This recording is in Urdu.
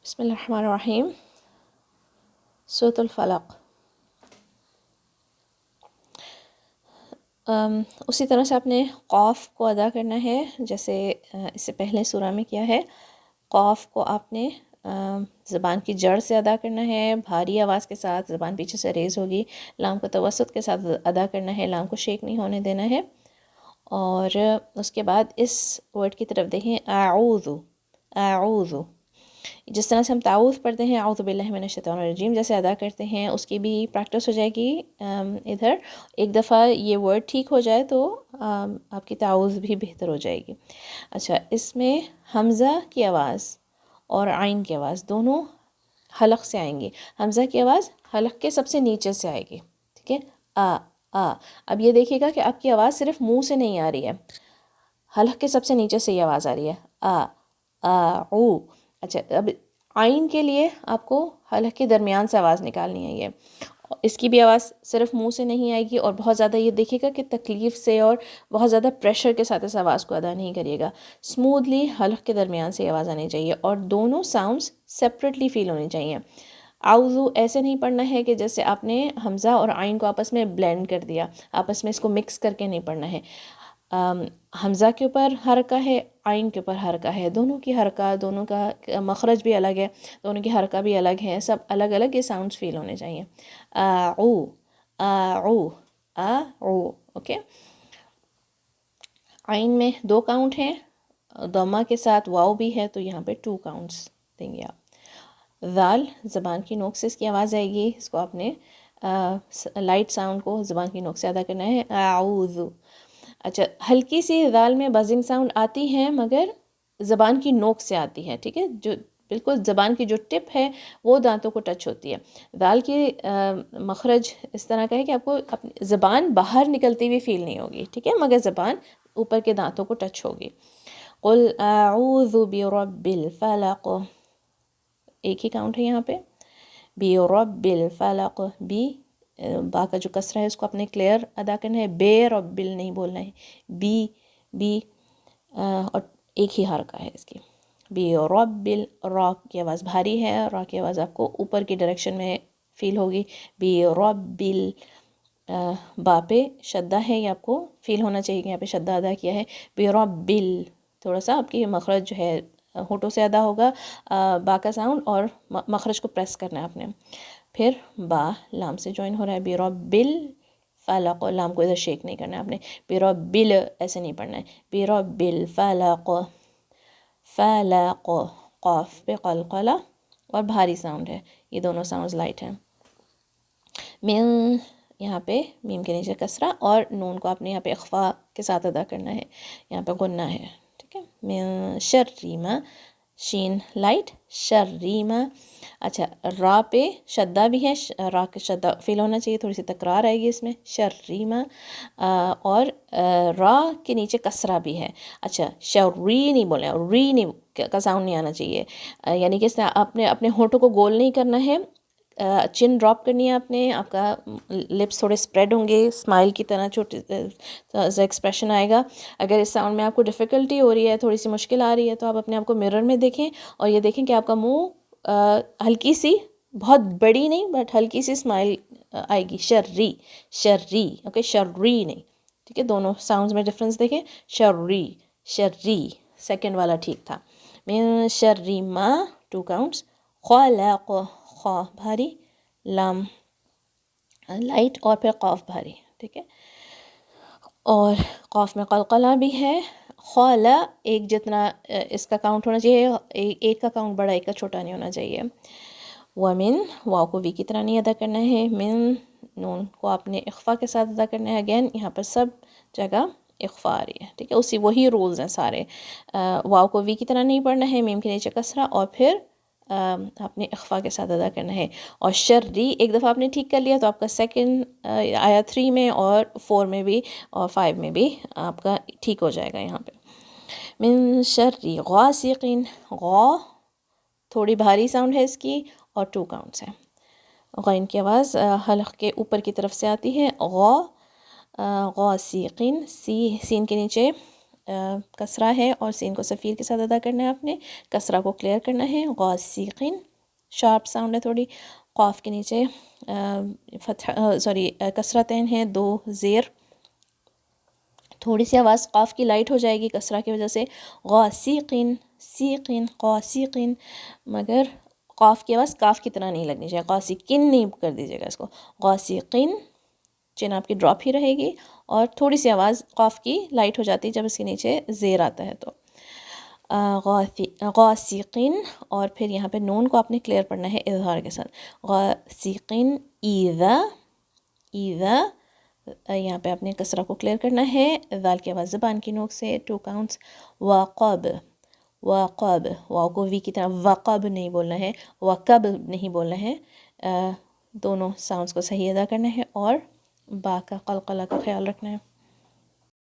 بسم اللہ الرحمن الرحیم. سورۃ الفلق. اسی طرح سے آپ نے قاف کو ادا کرنا ہے جیسے اس سے پہلے سورہ میں کیا ہے. قاف کو آپ نے زبان کی جڑ سے ادا کرنا ہے، بھاری آواز کے ساتھ، زبان پیچھے سے ریز ہوگی. لام کو توسط کے ساتھ ادا کرنا ہے، لام کو شیک نہیں ہونے دینا ہے. اور اس کے بعد اس ورڈ کی طرف دیکھیں، اعوذ. اعوذ جس طرح سے ہم تعوذ پڑھتے ہیں اعوذ باللہ من الشیطان الرجیم جیسے ادا کرتے ہیں، اس کی بھی پریکٹس ہو جائے گی. ادھر ایک دفعہ یہ ورڈ ٹھیک ہو جائے تو آپ کی تعوذ بھی بہتر ہو جائے گی. اچھا، اس میں حمزہ کی آواز اور عین کی آواز دونوں حلق سے آئیں گی. حمزہ کی آواز حلق کے سب سے نیچے سے آئے گی. ٹھیک ہے، آ. اب یہ دیکھیے گا کہ آپ کی آواز صرف منہ سے نہیں آ رہی ہے، حلق کے سب سے نیچے سے یہ آواز آ رہی ہے، او. اچھا، اب عین کے لیے آپ کو حلق کے درمیان سے آواز نکالنی ہے. یہ اس کی بھی آواز صرف منہ سے نہیں آئے گی، اور بہت زیادہ یہ دیکھیے گا کہ تکلیف سے اور بہت زیادہ پریشر کے ساتھ اس آواز کو ادا نہیں کریے گا. اسموتھلی حلق کے درمیان سے آواز آنی چاہیے، اور دونوں ساؤنڈس سپریٹلی فیل ہونی چاہیے. اعوذ ایسے نہیں پڑھنا ہے کہ جیسے آپ نے حمزہ اور عین کو آپس میں بلینڈ کر دیا، آپس میں اس کو مکس کر کے نہیں پڑھنا ہے. حمزہ کے اوپر حرکہ ہے، عین کے اوپر حرکہ ہے، دونوں کی حرکہ، دونوں کا مخرج بھی الگ ہے، دونوں کی حرکہ بھی الگ ہے، سب الگ الگ یہ ساؤنڈز فیل ہونے چاہیے. او او او. اوکے، عین میں 2 کاؤنٹ ہیں، ضمہ کے ساتھ واو بھی ہے تو یہاں پہ 2 کاؤنٹس دیں گے آپ. ذال زبان کی نوک سے اس کی آواز آئے گی، اس کو آپ نے لائٹ ساؤنڈ کو زبان کی نوک سے ادا کرنا ہے، اعوذ. اچھا، ہلکی سی ذال میں بزنگ ساؤنڈ آتی ہے مگر زبان کی نوک سے آتی ہے. ٹھیک ہے، جو بالکل زبان کی جو ٹپ ہے وہ دانتوں کو ٹچ ہوتی ہے. ذال کی مخرج اس طرح کا ہے کہ آپ کو اپنی زبان باہر نکلتی ہوئی فیل نہیں ہوگی. ٹھیک ہے، مگر زبان اوپر کے دانتوں کو ٹچ ہوگی. قل اعوذ برب الفلق، ایک ہی کاؤنٹ ہے یہاں پہ. برب الفلق، بی با کا جو کسرہ ہے اس کو اپنے کلیئر ادا کرنا ہے، بے رب ال نہیں بولنا ہے، بی اور ایک ہی حرکہ ہے اس کی. بی رب ال، را کی آواز بھاری ہے، را کی آواز آپ کو اوپر کی ڈائریکشن میں فیل ہوگی. بی رب ال، با پہ شدہ ہے، یہ آپ کو فیل ہونا چاہیے کہ یہاں پہ شدہ ادا کیا ہے. بی رب ال، تھوڑا سا آپ کی مخرج جو ہے ہونٹوں سے ادا ہوگا با کا ساؤنڈ، اور مخرج کو پریس کرنا ہے آپ نے. پھر با لام سے جوائن ہو رہا ہے، برب الفلق، لام کو ادھر شیک نہیں کرنا ہے آپ نے. برب ال ایسے نہیں پڑھنا ہے، برب الفلق. فلق، قاف پہ قلقلہ اور بھاری ساؤنڈ ہے، یہ دونوں ساؤنڈز لائٹ ہیں. من، یہاں پہ میم کے نیچے کسرہ، اور نون کو آپ نے یہاں پہ اخفا کے ساتھ ادا کرنا ہے، یہاں پہ غنہ ہے. ٹھیک ہے، من شر ما، شین لائٹ، شر ما. اچھا، را پہ شدہ بھی ہے، را کے شدہ فیل ہونا چاہیے، تھوڑی سی تکرار آئے گی اس میں، شر ما. اور را کے نیچے کسرہ بھی ہے. اچھا، شری نہیں بولنا، ری نہیں کا ساؤنڈ نہیں آنا چاہیے، یعنی کہ اپنے ہونٹوں کو گول نہیں کرنا ہے، چن ڈراپ کرنی ہے آپ نے. آپ کا لپس تھوڑے اسپریڈ ہوں گے، اسمائل کی طرح چھوٹے سا ایکسپریشن آئے گا. اگر اس ساؤنڈ میں آپ کو ڈیفیکلٹی ہو رہی ہے، تھوڑی سی مشکل آ رہی ہے، تو آپ اپنے آپ کو مرر میں دیکھیں اور یہ دیکھیں کہ آپ کا منہ ہلکی سی، بہت بڑی نہیں بٹ ہلکی سی اسمائل آئے گی. شری، شری. اوکے، شری نہیں. ٹھیک ہے، دونوں ساؤنڈز میں ڈفرینس دیکھیں. شری، شری، سیکنڈ والا ٹھیک تھا. من شر ما، 2 کاؤنٹس. خلق، خا بھاری، لام لائٹ، اور پھر قاف بھاری. ٹھیک ہے، اور قاف میں قلقلہ بھی ہے. خلا ایک جتنا اس کا کاؤنٹ ہونا چاہیے، ایک کا کاؤنٹ بڑا، ایک کا چھوٹا نہیں ہونا چاہیے. ومن، واو کو وی کی طرح نہیں ادا کرنا ہے. من، نون کو آپ نے اخفا کے ساتھ ادا کرنا ہے. اگین یہاں پر سب جگہ اخفا آ رہی ہے. ٹھیک ہے، اسی وہی رولز ہیں سارے. واو کو وی کی طرح نہیں پڑھنا ہے، میم کے نیچے کسرہ، اور پھر آپ نے اخفا کے ساتھ ادا کرنا ہے. اور شری ایک دفعہ آپ نے ٹھیک کر لیا تو آپ کا سیکنڈ آیا 3 میں اور 4 میں بھی اور 5 میں بھی آپ کا ٹھیک ہو جائے گا. یہاں پہ من شر غاسق، غا تھوڑی بھاری ساؤنڈ ہے اس کی، اور 2 کاؤنٹس ہیں. غین کی آواز حلق کے اوپر کی طرف سے آتی ہے. غا، غاسق، سی، سین کے نیچے کسرہ ہے اور سین کو صفیر کے ساتھ ادا کرنا ہے آپ نے. کسرہ کو کلیئر کرنا ہے. غاسقین شارپ ساؤنڈ ہے تھوڑی. قاف کے نیچے کسرتین ہیں, 2 زیر. تھوڑی سی آواز قاف کی لائٹ ہو جائے گی کسرہ کی وجہ سے. غاسقین سیقین قاسقین, مگر قاف کی آواز کاف کی طرح نہیں لگنی چاہیے. قاسقین نہیں کر دیجیے گا اس کو. غاسقین چین آپ کی ڈراپ ہی رہے گی اور تھوڑی سی آواز قاف کی لائٹ ہو جاتی ہے جب اس کے نیچے زیر آتا ہے. تو غاسقین, اور پھر یہاں پہ نون کو آپ نے کلیئر پڑھنا ہے اظہار کے ساتھ. غاسقین اذا یہاں پہ آپ نے کسرہ کو کلیئر کرنا ہے. ذال کی آواز زبان کی نوک سے 2 کاؤنٹس. وقب واو کو وی کی طرح وقب نہیں بولنا ہے, وقب نہیں بولنا ہے. دونوں ساؤنڈس کو صحیح ادا کرنا ہے اور با کا قلقلہ کا خیال رکھنا ہے.